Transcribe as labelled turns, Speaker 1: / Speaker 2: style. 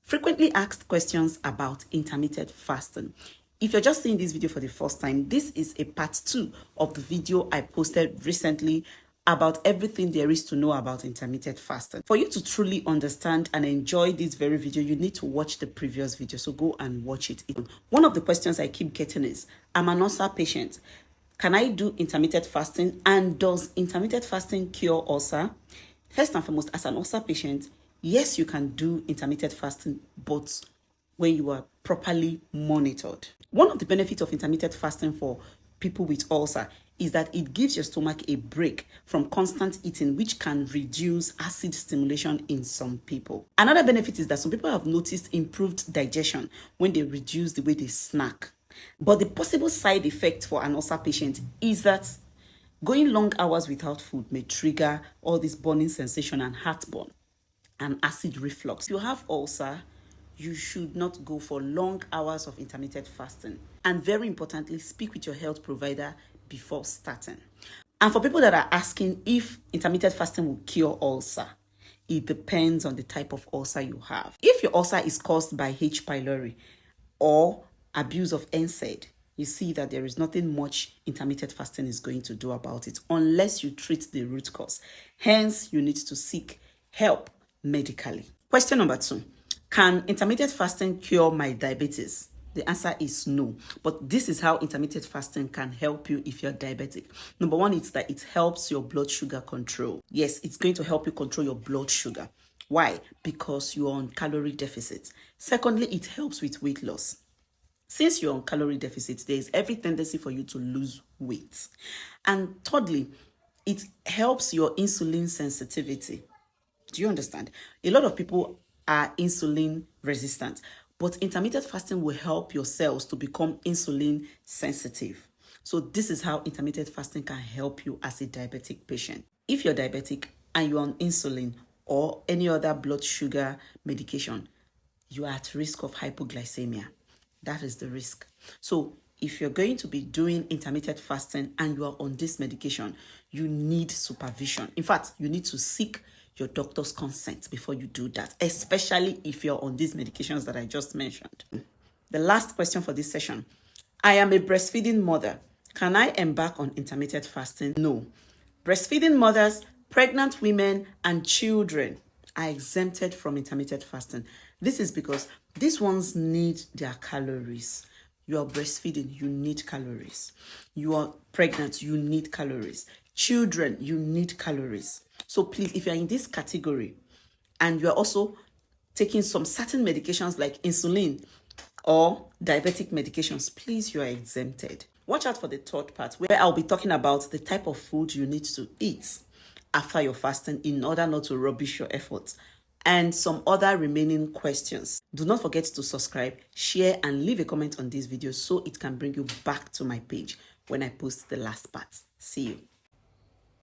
Speaker 1: Frequently asked questions about intermittent fasting. If you're just seeing this video for the first time, this is a part 2 of the video I posted recently about everything there is to know about intermittent fasting. For you to truly understand and enjoy this very video, you need to watch the previous video. So go and watch it. One of the questions I keep getting is, I'm an ulcer patient. Can I do intermittent fasting? And does intermittent fasting cure ulcer? First and foremost, as an ulcer patient, yes, you can do intermittent fasting, but when you are properly monitored. One of the benefits of intermittent fasting for people with ulcer is that it gives your stomach a break from constant eating, which can reduce acid stimulation in some people. Another benefit is that some people have noticed improved digestion when they reduce the way they snack. But the possible side effect for an ulcer patient is that going long hours without food may trigger all this burning sensation and heartburn and acid reflux. If you have ulcer, you should not go for long hours of intermittent fasting. And very importantly, speak with your health provider before starting. And for people that are asking if intermittent fasting will cure ulcer, it depends on the type of ulcer you have. If your ulcer is caused by H. pylori or abuse of NSAID, you see that there is nothing much intermittent fasting is going to do about it unless you treat the root cause. Hence, you need to seek help medically. Question number 2. Can intermittent fasting cure my diabetes? The answer is no. But this is how intermittent fasting can help you if you're diabetic. Number 1 is that it helps your blood sugar control. Yes, it's going to help you control your blood sugar. Why? Because you're on calorie deficit. Secondly, it helps with weight loss. Since you're on calorie deficit, there is every tendency for you to lose weight. And thirdly, it helps your insulin sensitivity. Do you understand? A lot of people are insulin resistant, but intermittent fasting will help your cells to become insulin sensitive. So this is how intermittent fasting can help you as a diabetic patient. If you're diabetic and you're on insulin or any other blood sugar medication, you are at risk of hypoglycemia. That is the risk. So if you're going to be doing intermittent fasting and you are on this medication, you need supervision. In fact, you need to seek your doctor's consent before you do that, especially if you're on these medications that I just mentioned. The last question for this session. I am a breastfeeding mother. Can I embark on intermittent fasting? No. Breastfeeding mothers, pregnant women, and children are exempted from intermittent fasting. This is because these ones need their calories. You are breastfeeding, you need calories. You are pregnant, you need calories. Children, you need calories. So please, if you're in this category and you're also taking some certain medications like insulin or diabetic medications, please, you are exempted. Watch out for the third part where I'll be talking about the type of food you need to eat after your fasting in order not to rubbish your efforts, and some other remaining questions. Do not forget to subscribe, share, and leave a comment on this video so it can bring you back to my page when I post the last part. See you.